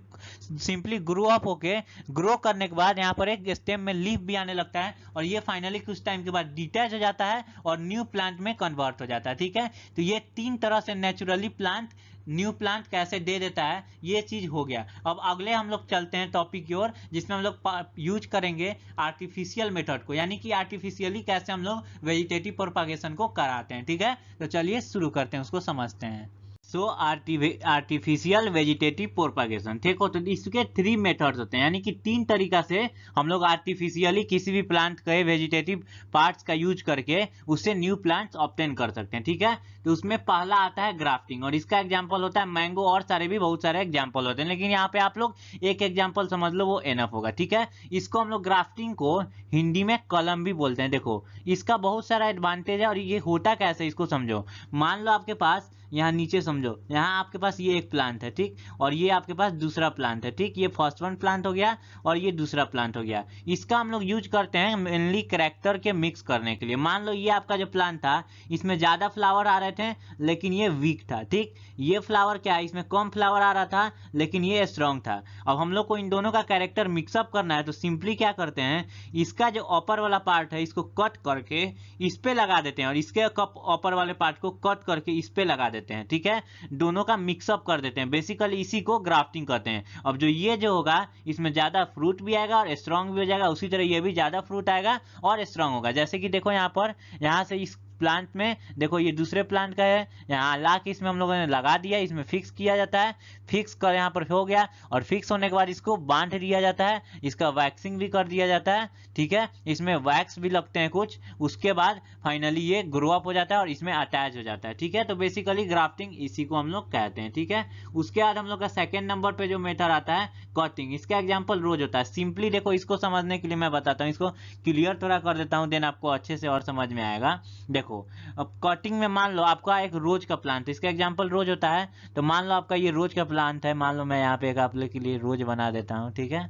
A: सिंपली ग्रो अप होके, ग्रो करने के बाद यहाँ पर एक स्टेम में लीफ भी आने लगता है और ये फाइनली कुछ टाइम के बाद डिटैच हो जाता है और न्यू प्लांट में कन्वर्ट हो जाता है। ठीक है, तो ये तीन तरह से नेचुरली प्लांट न्यू प्लांट कैसे दे देता है, ये चीज हो गया। अब अगले हम लोग चलते हैं टॉपिक की ओर, जिसमें हम लोग यूज करेंगे आर्टिफिशियल मेथड को, यानी कि आर्टिफिशियली कैसे हम लोग वेजिटेटिव प्रोपागेशन को कराते हैं। ठीक है, तो चलिए शुरू करते हैं, उसको समझते हैं। सो आर्टिफिशियल वेजिटेटिव प्रोपागेशन, ठीक हो, तो इसके 3 मेथड्स होते हैं, यानी कि 3 तरीका से हम लोग आर्टिफिशियली किसी भी प्लांट के वेजिटेटिव पार्ट्स का यूज करके उससे न्यू प्लांट्स ऑब्टेन कर सकते हैं। ठीक है, तो उसमें पहला आता है ग्राफ्टिंग और इसका एग्जांपल होता है मैंगो, और सारे भी बहुत सारे एग्जांपल होते हैं, लेकिन यहाँ पे आप लोग एक एग्जांपल समझ लो वो एनफ होगा। ठीक है, इसको हम लोग ग्राफ्टिंग को हिंदी में कलम भी बोलते हैं। देखो इसका बहुत सारा एडवांटेज है और ये होता कैसे इसको समझो। मान लो आपके पास यहाँ नीचे समझो, यहाँ आपके पास ये एक प्लांट है, ठीक, और ये आपके पास दूसरा प्लांट है। ठीक, ये फर्स्ट वन प्लांट हो गया और ये दूसरा प्लांट हो गया। इसका हम लोग यूज करते हैं मेनली कैरेक्टर के मिक्स करने के लिए। मान लो ये आपका जो प्लांट था इसमें ज्यादा फ्लावर आ रहे थे लेकिन ये वीक था। ठीक, ये फ्लावर क्या है, इसमें कम फ्लावर आ रहा था लेकिन ये स्ट्रॉन्ग था। अब हम लोग को इन दोनों का कैरेक्टर मिक्सअप करना है, तो सिंपली क्या करते हैं, इसका जो अपर वाला पार्ट है इसको कट करके इस पे लगा देते हैं और इसके अपर वाले पार्ट को कट करके इस पे लगा देते हैं। ठीक है, दोनों का मिक्सअप कर देते हैं, बेसिकली इसी को ग्राफ्टिंग कहते हैं। अब जो ये जो होगा इसमें ज्यादा फ्रूट भी आएगा और स्ट्रॉन्ग भी हो जाएगा, उसी तरह ये भी ज्यादा फ्रूट आएगा और स्ट्रॉन्ग होगा। जैसे कि देखो यहाँ पर, यहाँ से इस प्लांट में देखो ये दूसरे प्लांट का है, यहाँ ला के इसमें हम लोगों ने लगा दिया, इसमें फिक्स किया जाता है, फिक्स कर यहाँ पर हो गया और फिक्स होने के बाद इसको बांध दिया जाता है, इसका वैक्सिंग भी कर दिया जाता है। ठीक है, इसमें वैक्स भी लगते हैं कुछ, उसके बाद फाइनली ये ग्रो अप हो जाता है और इसमें अटैच हो जाता है। ठीक है, तो बेसिकली ग्राफ्टिंग इसी को हम लोग कहते हैं। ठीक है, उसके बाद हम लोग का सेकेंड नंबर पे जो मेथड आता है कटिंग, इसका एग्जाम्पल रोज होता है। सिंपली देखो इसको समझने के लिए मैं बताता हूँ, इसको क्लियर थोड़ा कर देता हूँ, देन आपको अच्छे से और समझ में आएगा। देखो अब कटिंग में मान लो आपका एक रोज का प्लांट है, इसका एग्जांपल रोज होता है, तो मान लो आपका ये रोज का प्लांट है, मान लो मैं यहाँ पे एक आप लोग के लिए रोज बना देता हूँ। ठीक है,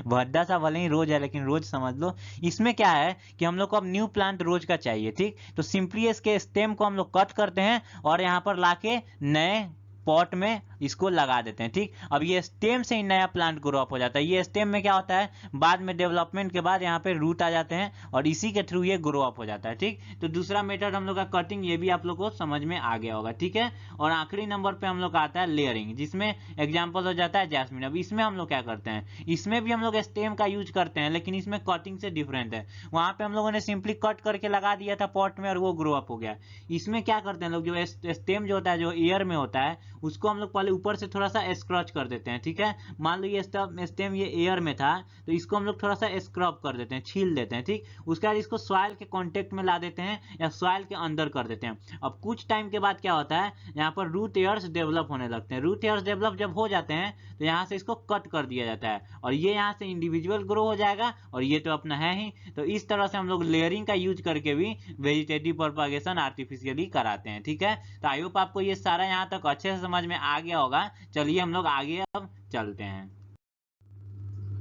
A: भद्दा सा भले ही रोज है लेकिन रोज समझ लो। इसमें क्या है कि हम लोग को अब न्यू प्लांट रोज का चाहिए, ठीक। तो सिंपली इसके स्टेम को हम लोग कट करते हैं और यहाँ पर लाके नए पॉट में इसको लगा देते हैं, ठीक। अब ये स्टेम से ही नया प्लांट ग्रो अप हो जाता है। ये स्टेम में क्या होता है, बाद में डेवलपमेंट के बाद यहाँ पे रूट आ जाते हैं और इसी के थ्रू ये ग्रो अप हो जाता है, ठीक। तो दूसरा मेथड हम लोग का कटिंग, ये भी आप लोग को समझ में आ गया होगा, ठीक है। और आखिरी नंबर पे हम लोग का आता है लेयरिंग, जिसमें एग्जाम्पल हो जाता है जैस्मिन। अब इसमें हम लोग क्या करते हैं, इसमें भी हम लोग स्टेम का यूज करते हैं लेकिन इसमें कटिंग से डिफरेंट है। वहां पे हम लोगों ने सिंपली कट करके लगा दिया था पॉट में और वो ग्रो अप हो गया। इसमें क्या करते हैं लोग, जो स्टेम जो होता है, जो एयर में होता है, उसको हम लोग पहले ऊपर से थोड़ा सा स्क्रच कर देते हैं, ठीक है। मान लो ये स्टेम ये एयर में था तो इसको हम लोग थोड़ा सा स्क्रब कर देते हैं, छील देते हैं, ठीक। उसके बाद इसको सॉइल के कांटेक्ट में ला देते हैं या सॉइल के अंदर कर देते हैं। अब कुछ टाइम के बाद क्या होता है, यहाँ पर रूट एयर्स डेवलप होने लगते हैं। रूट एयर्स डेवलप जब हो जाते हैं तो यहाँ से इसको कट कर दिया जाता है और ये यहाँ से इंडिविजुअल ग्रो हो जाएगा और ये तो अपना है ही। तो इस तरह से हम लोग लेयरिंग का यूज करके भी वेजिटेटिव प्रोपागेशन आर्टिफिशियली कराते हैं, ठीक है। तो आई होप आपको ये सारा यहाँ तक अच्छे से समझ में आ गया होगा। चलिए हम लोग आगे अब चलते हैं।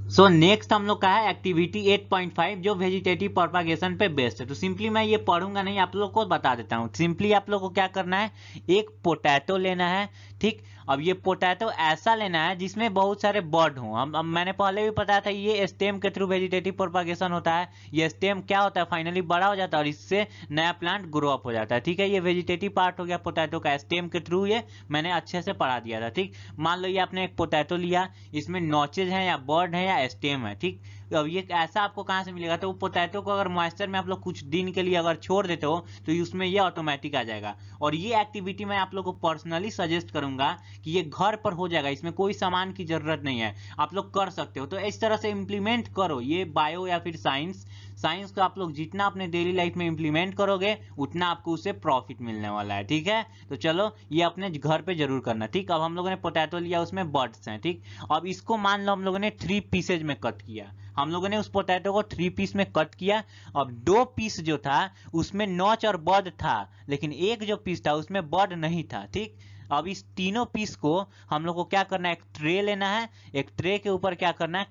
A: सो नेक्स्ट हम लोग का है एक्टिविटी 8.5 जो वेजिटेटिव प्रोपागेशन पे बेस्ड है। तो सिंपली मैं ये पढ़ूंगा नहीं, आप लोग को बता देता हूँ। सिंपली आप लोग को क्या करना है, एक पोटैटो लेना है, ठीक। अब ये पोटैटो ऐसा लेना है जिसमें बहुत सारे बर्ड हों। अब मैंने पहले भी बताया था ये स्टेम के थ्रू वेजिटेटिव प्रोपागेशन होता है। ये स्टेम क्या होता है, फाइनली बड़ा हो जाता है और इससे नया प्लांट ग्रो अप हो जाता है, ठीक है। ये वेजिटेटिव पार्ट हो गया पोटैटो का, स्टेम के थ्रू ये मैंने अच्छे से पढ़ा दिया था, ठीक। मान लो ये आपने एक पोटैटो लिया, इसमें नॉचेज हैं या बर्ड है या स्टेम है, ठीक। अब ये ऐसा आपको कहाँ से मिलेगा, तो वो पोटैटो को अगर मॉइस्चर में आप लोग कुछ दिन के लिए अगर छोड़ देते हो तो उसमें ये ऑटोमेटिक आ जाएगा। और ये एक्टिविटी मैं आप लोग को पर्सनली सजेस्ट करूंगा कि ये घर पर हो जाएगा, इसमें कोई सामान की जरूरत नहीं है, आप लोग कर सकते हो। तो इस तरह से इंप्लीमेंट करो ये बायो या फिर साइंस को आप लोग जितना अपने डेली लाइफ में इंप्लीमेंट करोगे उतना आपको उससे प्रॉफिट मिलने वाला है, ठीक है। तो चलो ये अपने घर पे जरूर करना, ठीक। अब हम लोगों ने पोटैटो लिया, उसमें बर्ड्स हैं, ठीक। अब इसको मान लो हम लोगों ने 3 पीसेज में कट किया, हम लोगों ने उस पोटैटो को 3 पीस में कट किया। अब 2 पीस जो था उसमें नॉच और बर्ड था लेकिन एक जो पीस था उसमें बर्ड नहीं था, ठीक। अब इस तीनों पीस को हम लोग को क्या करना है, एक ट्रे लेना है, एक ट्रे के ऊपर क्या करना है,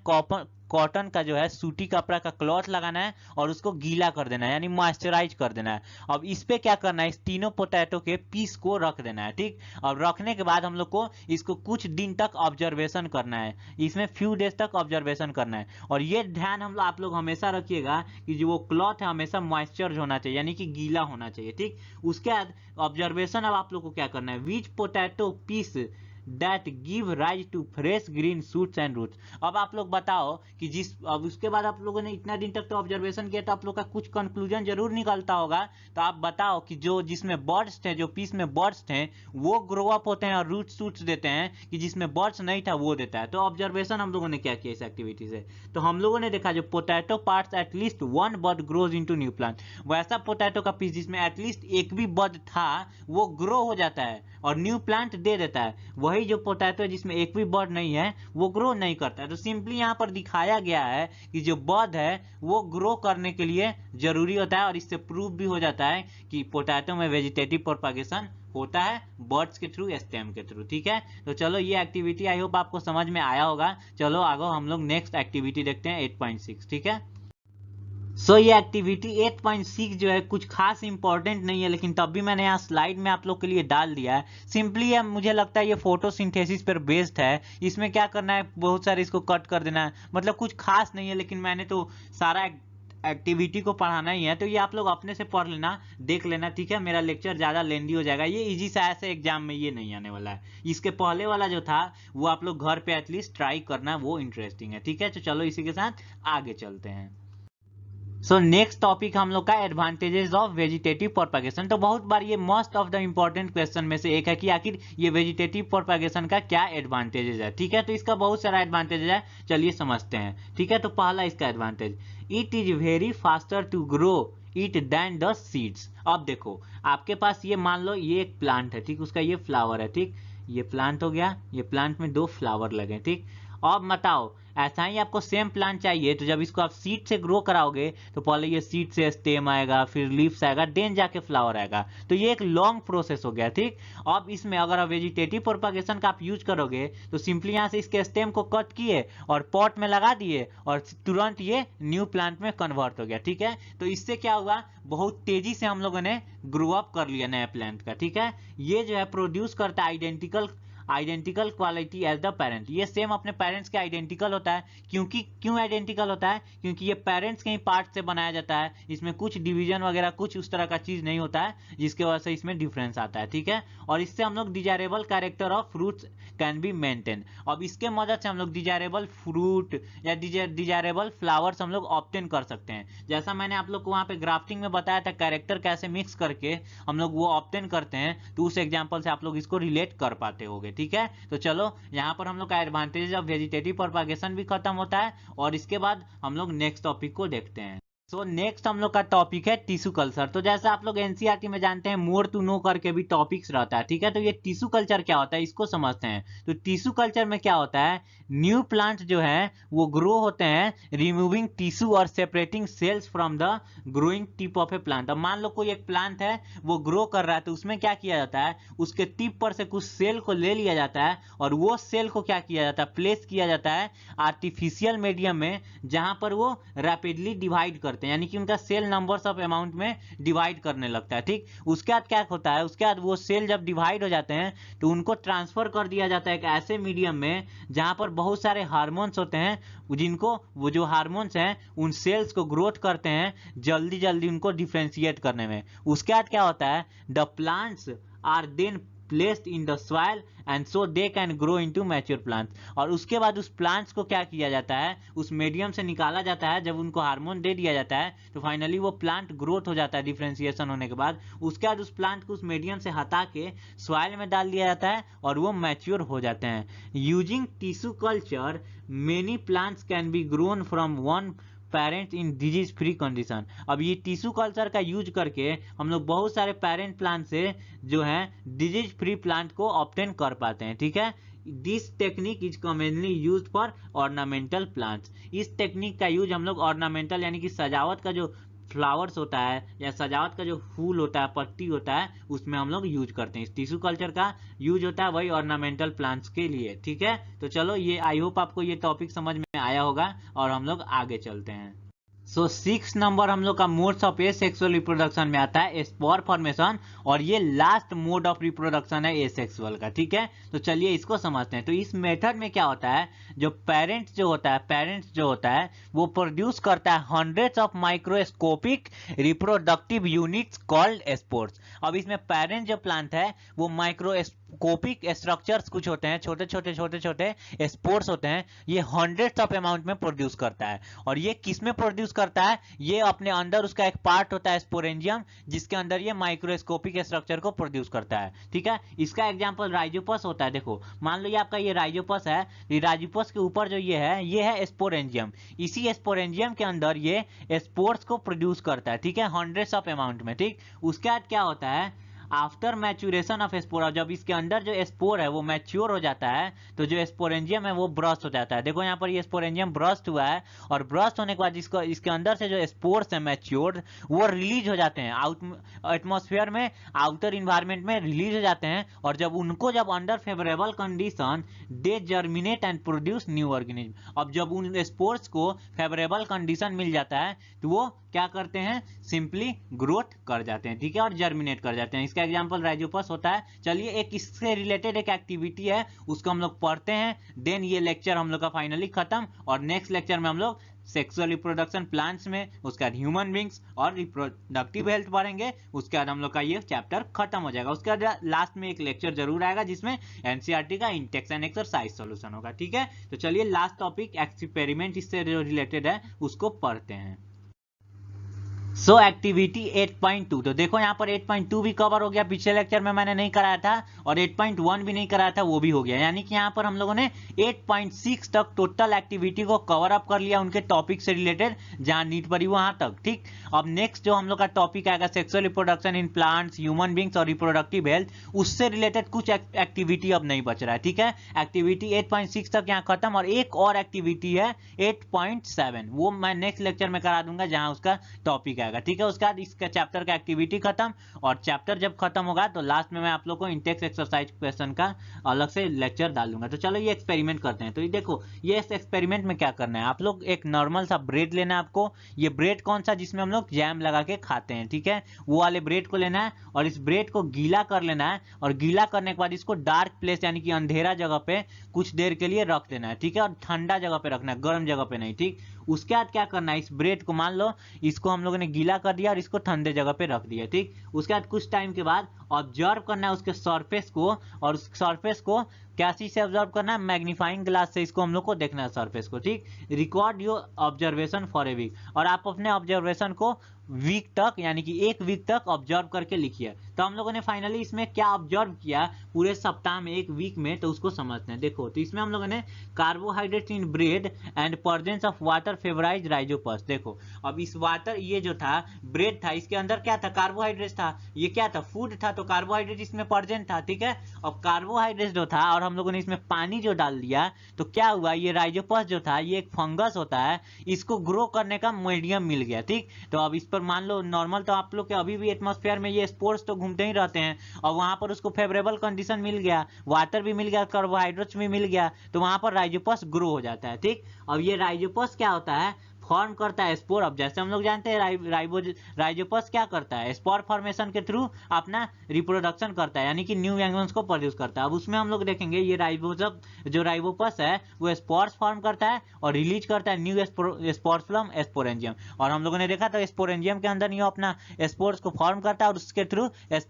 A: कॉटन का जो है सूती कपड़ा का क्लॉथ लगाना है और उसको गीला कर देना है, यानी मॉइस्चराइज कर देना है। अब इस पे क्या करना है, इस तीनों पोटैटो के पीस को रख देना है, ठीक। अब रखने के बाद हम लोग को इसको कुछ दिन तक ऑब्जर्वेशन करना है, इसमें फ्यू डेज तक ऑब्जर्वेशन करना है। और ये ध्यान आप लोग हमेशा रखिएगा कि जो वो क्लॉथ है हमेशा मॉइस्चर होना चाहिए, यानी कि गीला होना चाहिए, ठीक। उसके बाद ऑब्जर्वेशन अब आप लोग को क्या करना है, which potato piece that give rise to fresh green shoots and roots। अब आप लोग बताओ कि अब उसके बाद आप लोगों ने इतना दिन तक तो ऑब्जर्वेशन किया तो आप लोग का कुछ कंक्लूजन जरूर निकलता होगा। तो आप बताओ कि जो जिसमें बर्ड्स थे, जो पीस में बर्ड्स थे वो ग्रो अप होते हैं और रूट शूट्स देते हैं, कि जिसमें बर्ड्स नहीं था वो देता है। तो ऑब्जर्वेशन हम लोगों ने क्या किया इस एक्टिविटी से, तो हम लोगों ने देखा जो potato parts at least 1 bird grows into new plant, वैसा पोटैटो का पीस जिसमें एटलीस्ट एक भी बर्ड था वो ग्रो हो जाता है और न्यू प्लांट दे देता है। वही जो पोटैटो जिसमें एक भी बर्ड नहीं है वो ग्रो नहीं करता है। तो सिंपली यहाँ पर दिखाया गया है कि जो बर्ड है वो ग्रो करने के लिए जरूरी होता है और इससे प्रूव भी हो जाता है कि पोटैटो में वेजिटेटिव प्रोपागेशन होता है बर्ड्स के थ्रू, स्टेम के थ्रू, ठीक है। तो चलो ये एक्टिविटी आई होप आपको समझ में आया होगा। चलो आगे हम लोग नेक्स्ट एक्टिविटी देखते हैं 8.6, ठीक है। सो ये एक्टिविटी 8.6 जो है कुछ खास इंपॉर्टेंट नहीं है लेकिन तब भी मैंने यहाँ स्लाइड में आप लोग के लिए डाल दिया है। सिंपली मुझे लगता है ये फोटोसिंथेसिस पर बेस्ड है। इसमें क्या करना है, बहुत सारे इसको कट कर देना है, मतलब कुछ खास नहीं है लेकिन मैंने तो सारा एक्टिविटी को पढ़ाना ही है तो ये आप लोग अपने से पढ़ लेना, देख लेना, ठीक है। मेरा लेक्चर ज़्यादा लेंदी हो जाएगा, ये इजी सा ऐसे एग्जाम में ये नहीं आने वाला है। इसके पहले वाला जो था वो आप लोग घर पे एटलीस्ट ट्राई करना, वो इंटरेस्टिंग है, ठीक है। तो चलो इसी के साथ आगे चलते हैं। सो नेक्स्ट टॉपिक हम लोग का एडवांटेजेस ऑफ वेजिटेटिव प्रोपागेशन। तो बहुत बार ये most of the important question में से एक है कि आखिर ये वेजिटेटिव प्रोपागेशन का क्या एडवांटेजेस है, ठीक है। तो इसका बहुत सारा एडवांटेज है, चलिए समझते हैं, ठीक है। तो पहला इसका advantage, it is very faster to grow it than the seeds. अब देखो आपके पास ये मान लो ये एक प्लांट है, ठीक, उसका ये फ्लावर है, ठीक, ये प्लांट हो गया, ये प्लांट में 2 फ्लावर लगे, ठीक। अब बताओ ऐसा ही आपको सेम प्लांट चाहिए तो जब इसको आप सीड से ग्रो कराओगे तो पहले ये सीड से स्टेम आएगा, फिर लीव्स आएगा, देन जाके फ्लावर आएगा। तो ये एक लॉन्ग प्रोसेस हो गया, ठीक। अब इसमें अगर आप वेजिटेटिव प्रोपागेशन का आप यूज करोगे तो सिंपली यहाँ से इसके स्टेम को कट किए और पॉट में लगा दिए और तुरंत ये न्यू प्लांट में कन्वर्ट हो गया, ठीक है। तो इससे क्या हुआ, बहुत तेजी से हम लोगों ने ग्रो अप कर लिया नया प्लांट का, ठीक है। ये जो है प्रोड्यूस करता है identical quality as the parent, ये सेम अपने पेरेंट्स के आइडेंटिकल होता है। क्यों आइडेंटिकल होता है, क्योंकि ये पेरेंट्स के ही पार्ट से बनाया जाता है, इसमें कुछ डिवीजन वगैरह कुछ उस तरह का चीज नहीं होता है, जिसके वजह से इसमें डिफरेंस आता है, ठीक है। और इससे हम लोग desirable character of fruits can be maintain. अब इसके मदद से हम लोग डिजायरेबल फ्रूट या डिजायरेबल फ्लावर्स हम लोग ऑब्टेन कर सकते हैं। जैसा मैंने आप लोग को वहां पे ग्राफ्टिंग में बताया था कैरेक्टर कैसे मिक्स करके हम लोग वो ऑब्टेन करते हैं, तो उस एग्जांपल से आप लोग इसको रिलेट कर पाते होगे, ठीक है। तो चलो यहाँ पर हम लोग का एडवांटेज ऑफ वेजिटेटिव प्रोपागेशन भी खत्म होता है और इसके बाद हम लोग नेक्स्ट टॉपिक को देखते हैं। सो नेक्स्ट हम लोग का टॉपिक है टिश्यू कल्चर। तो जैसा आप लोग एनसीईआरटी में जानते हैं मोर टू नो करके भी टॉपिक्स रहता है, ठीक है। तो ये टिश्यू कल्चर क्या होता है इसको समझते हैं। तो टिश्यू कल्चर में क्या होता है, न्यू प्लांट जो है वो ग्रो होते हैं रिमूविंग टिश्यू और separating cells from the growing tip of a plant. अब मान लो कोई एक प्लांट है वो ग्रो कर रहा है, तो उसमें क्या किया जाता है, उसके टिप पर से कुछ सेल को ले लिया जाता है और वो सेल को क्या किया जाता है, प्लेस किया जाता है आर्टिफिशियल मीडियम में, जहां पर वो रैपिडली डिवाइड करते हैं, यानी कि उनका सेल नंबर्स ऑफ अमाउंट में डिवाइड करने लगता है, ठीक। उसके बाद क्या होता है, उसके बाद वो सेल जब डिवाइड हो जाते हैं तो उनको ट्रांसफर कर दिया जाता है एक ऐसे मीडियम में जहां पर बहुत सारे हार्मोन्स होते हैं, जिनको वो जो हार्मोन्स हैं उन सेल्स को ग्रोथ करते हैं जल्दी जल्दी उनको डिफरेंशिएट करने में। उसके बाद क्या होता है, the plants are then placed in the soil and so they can grow into mature plants। और उसके बाद उस प्लांट्स को क्या किया जाता है, उस मीडियम से निकाला जाता है, जब उनको हार्मोन दे दिया जाता है तो फाइनली वो प्लांट ग्रोथ हो जाता है डिफरेंशिएशन होने के बाद। उसके बाद उस प्लांट को उस मीडियम से हटा के सॉइल में डाल दिया जाता है और वो मैच्योर हो जाते हैं। Using tissue culture many plants can be grown from one parent in disease free condition. अब ये टिश्यू कल्चर का यूज करके हम लोग बहुत सारे पेरेंट प्लांट से जो है डिजीज फ्री प्लांट को ऑब्टेन कर पाते हैं, ठीक है। This technique is commonly used for ornamental plants. इस टेक्निक का यूज हम लोग ऑर्नामेंटल यानी कि सजावट का जो फ्लावर्स होता है या सजावट का जो फूल होता है, पत्ती होता है, उसमें हम लोग यूज करते हैं। इस टिश्यू कल्चर का यूज होता है वही ऑर्नामेंटल प्लांट्स के लिए, ठीक है। तो चलो ये आई होप आपको ये टॉपिक समझ में आया होगा और हम लोग आगे चलते हैं। सो 6 नंबर हम लोग का मोड्स ऑफ एसेक्सुअल रिप्रोडक्शन में आता है स्पोर फॉर्मेशन, और ये लास्ट मोड ऑफ रिप्रोडक्शन है एसेक्सुअल का, ठीक है। तो चलिए इसको समझते हैं। तो इस मेथड में क्या होता है, जो पेरेंट्स जो होता है वो प्रोड्यूस करता है hundreds of microscopic reproductive units called spores. अब इसमें पेरेंट जो प्लांट है वो माइक्रोस्कोपिक स्ट्रक्चर्स कुछ होते हैं, छोटे छोटे स्पोर्स होते हैं, ये हंड्रेड्स ऑफ अमाउंट में प्रोड्यूस करता है। और ये किस में प्रोड्यूस करता है, ये अपने अंदर उसका एक पार्ट होता है स्पोरेंजियम, जिसके अंदर ये माइक्रोस्कोपिक स्ट्रक्चर को प्रोड्यूस करता है, ठीक है। इसका एग्जांपल राइजोपस होता है। देखो मान लो ये आपका ये राइजोपस है, ये राइजोपस के ऊपर जो ये है स्पोरेंजियम। इसी स्पोरेंजियम के अंदर ये स्पोर्स को प्रोड्यूस करता है, ठीक है, हंड्रेड्स ऑफ अमाउंट में, ठीक। उसके बाद क्या होता है, आफ्टर मैच्योरेशन ऑफ स्पोर, जब इसके अंदर जो स्पोर है वो मैच्योर हो जाता है तो जो स्पोरेंजियम है वो ब्रस्ट हो जाता है। देखो यहाँ पर ये स्पोरेंजियम ब्रस्ट हुआ है और ब्रस्ट होने के बाद इसके अंदर से जो स्पोर्स है मैच्योर्ड वो रिलीज हो जाते हैं एटमॉस्फेयर में, आउटर इन्वायरमेंट में रिलीज हो जाते हैं। और जब under favourable condition they germinate and produce new organism. अब जब उन स्पोर्स को फेवरेबल कंडीशन मिल जाता है तो वो क्या करते हैं, सिंपली ग्रोथ कर जाते हैं, ठीक है, और जर्मिनेट कर जाते हैं। इसका एग्जांपल राइजोपस होता है। चलिए एक इससे रिलेटेड एक एक्टिविटी है उसको हम लोग पढ़ते हैं, देन ये लेक्चर हम लोग का फाइनली खत्म। और नेक्स्ट लेक्चर में हम लोग सेक्सुअल रिप्रोडक्शन प्लांट्स में, उसके बाद ह्यूमन बींग्स और रिप्रोडक्टिव हेल्थ पढ़ेंगे। उसके बाद हम लोग का ये चैप्टर खत्म हो जाएगा। उसके बाद लास्ट में एक लेक्चर जरूर आएगा जिसमें एनसीईआरटी का इंटेक्स एंड एक्सरसाइज सॉल्यूशन होगा, ठीक है। तो चलिए लास्ट टॉपिक एक्सपेरिमेंट इससे जो रिलेटेड है उसको पढ़ते हैं। सो एक्टिविटी 8.2, तो देखो यहाँ पर 8.2 भी कवर हो गया, पिछले लेक्चर में मैंने नहीं कराया था, और 8.1 भी नहीं कराया था, वो भी हो गया। यानी कि यहाँ पर हम लोगों ने 8.6 तक टोटल एक्टिविटी को कवर अप कर लिया उनके टॉपिक से रिलेटेड, जहाँ नीड पड़ी वहां तक। ठीक, अब नेक्स्ट जो हम लोग का टॉपिक आएगा sexual reproduction in plants, human beings और रिप्रोडक्टिव हेल्थ, उससे रिलेटेड कुछ एक्टिविटी अब नहीं बच रहा है। ठीक है, एक्टिविटी 8.6 तक यहाँ खत्म, और एक और एक्टिविटी है 8.7, वो मैं नेक्स्ट लेक्चर में करा दूंगा जहां उसका टॉपिक आएगा। ठीक है, उसके बाद इसका चैप्टर का एक्टिविटी खत्म, और चैप्टर जब खत्म होगा तो लास्ट में मैं आप लोग को इंटेक्स एक्सरसाइज क्वेश्चन का अलग से लेक्चर डाल दूंगा। तो चलो ये एक्सपेरिमेंट करते हैं। तो ये देखो, ये इस एक्सपेरिमेंट में क्या करना है, आप लोग एक नॉर्मल सा ब्रेड लेना है आपको। ये ब्रेड कौन सा, जिसमें हम लोग जैम लगा के खाते हैं, ठीक है, वो वाले ब्रेड को लेना है, और इस ब्रेड को गीला कर लेना है, और गीला करने के बाद इसको डार्क प्लेस यानी कि अंधेरा जगह पे कुछ देर के लिए रख देना है। ठीक है, और ठंडा जगह पे रखना है, गर्म जगह पे नहीं। ठीक, उसके बाद क्या करना है, इस ब्रेड को मान लो इसको हम लोगों ने गीला कर दिया और इसको ठंडे जगह पे रख दिया। ठीक, उसके बाद कुछ टाइम के बाद ऑब्जर्व करना है उसके सरफेस को, और उस सरफेस को क्या चीज से ऑब्जर्व करना है, मैग्नीफाइंग ग्लास से इसको हम लोग को देखना है सरफेस को। ठीक, record your observation for a week, और आप अपने ऑब्जर्वेशन को वीक तक यानी कि एक वीक तक ऑब्जर्व करके लिखिए। तो हम लोगों ने फाइनली इसमें क्या ऑब्जर्व किया पूरे सप्ताह में, एक वीक में, तो उसको समझते हैं। देखो, तो इसमें हम लोगों ने carbohydrate in bread and presence of water favours rhizopus. देखो, अब इस वाटर, ये जो था ब्रेड था, इसके अंदर क्या था, कार्बोहाइड्रेट था, ये क्या था, फूड था, तो कार्बोहाइड्रेट इसमें प्रेजेंट था। ठीक है, अब कार्बोहाइड्रेट जो था और हम लोगों ने इसमें पानी जो डाल दिया, तो क्या हुआ, ये राइजोपस जो था, ये एक फंगस होता है, इसको ग्रो करने का मीडियम मिल गया। ठीक, तो अब इस पर मान लो नॉर्मल तो आप लोग के अभी भी एटमॉस्फेयर में ये स्पोर्स तो घूमते ही रहते हैं, और वहां पर उसको फेवरेबल कंडीशन मिल गया, वाटर भी मिल गया, कार्बोहाइड्रेट्स भी मिल गया, तो वहां पर राइजोपस ग्रो हो जाता है। ठीक, अब ये राइजोपस क्या होता है, फॉर्म करता है स्पोर। अब जैसे हम लोग जानते हैं राइजोपस क्या करता है, स्पोर फॉर्मेशन के थ्रू अपना रिप्रोडक्शन करता है, यानी कि न्यू एंगल्स को प्रोड्यूस करता है। अब उसमें हम लोग देखेंगे ये राइबोपस है वो स्पोर्स फॉर्म करता है और रिलीज करता है न्यू स्पोर्स फ्रॉम स्पोरेंजियम, और हम लोगों ने देखा था स्पोरेंजियम के अंदर ये अपना स्पोर्स को फॉर्म करता है, और उसके थ्रू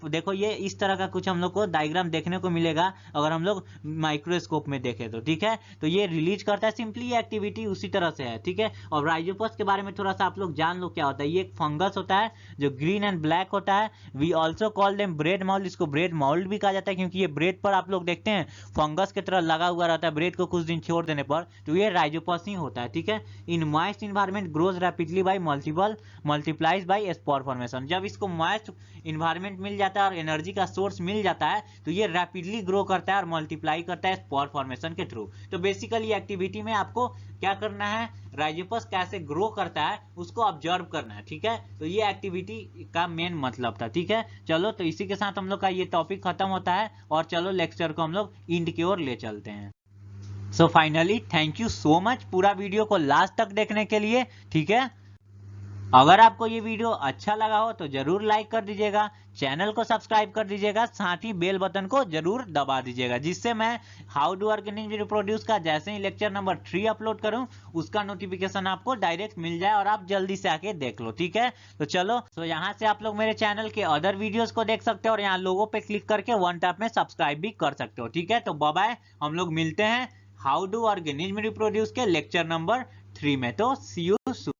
A: देखो ये इस तरह का कुछ हम लोग को डायग्राम देखने को मिलेगा अगर हम लोग माइक्रोस्कोप में देखें तो। ठीक है, तो ये रिलीज करता है, सिंपली ये एक्टिविटी उसी तरह से है। ठीक है, और राइजोपस के बारे में थोड़ा सा आप लोग जान लो क्या होता है। ये एक फंगस होता है जो ग्रीन एंड ब्लैक होता है। We also call them bread mould, इसको ब्रेड माउल्ड भी कहा जाता है, क्योंकि ये ब्रेड पर आप लोग देखते हैं फंगस की तरह लगा हुआ रहता है ब्रेड को कुछ दिन छोड़ देने पर, तो ये राइजोपस ही होता है। ठीक है, in moist environment grows rapidly by multiplies by spore formation. जब इसको मॉइस्ट इन्वायरमेंट मिल जाता है और एनर्जी का सोर्स मिल जाता है, तो ये रैपिडली ग्रो करता है और मल्टीप्लाई करता है स्पोर फॉर्मेशन के थ्रू। तो बेसिकली एक्टिविटी में आपको क्या करना है, राइजोपस कैसे ग्रो करता है उसको ऑब्जर्व करना है। ठीक है, तो ये एक्टिविटी का मेन मतलब था। ठीक है, चलो, तो इसी के साथ हम लोग का ये टॉपिक खत्म होता है, और चलो लेक्चर को हम लोग एंड की ओर ले चलते हैं। So finally thank you so much पूरा वीडियो को लास्ट तक देखने के लिए। ठीक है, अगर आपको ये वीडियो अच्छा लगा हो तो जरूर लाइक कर दीजिएगा, चैनल को सब्सक्राइब कर दीजिएगा, साथ ही बेल बटन को जरूर दबा दीजिएगा, जिससे मैं हाउ डू ऑर्गेनिज्म रिप्रोड्यूस का जैसे ही लेक्चर नंबर 3 अपलोड करूं उसका नोटिफिकेशन आपको डायरेक्ट मिल जाए और आप जल्दी से आके देख लो। ठीक है, तो चलो, तो यहाँ से आप लोग मेरे चैनल के अदर वीडियोस को देख सकते हो, और यहाँ लोगों पे क्लिक करके वन टैप में सब्सक्राइब भी कर सकते हो। ठीक है, तो बाय बाय, हम लोग मिलते हैं हाउ डू ऑर्गेनिज्म रिप्रोड्यूस के लेक्चर नंबर 3 में। तो सी यू सून।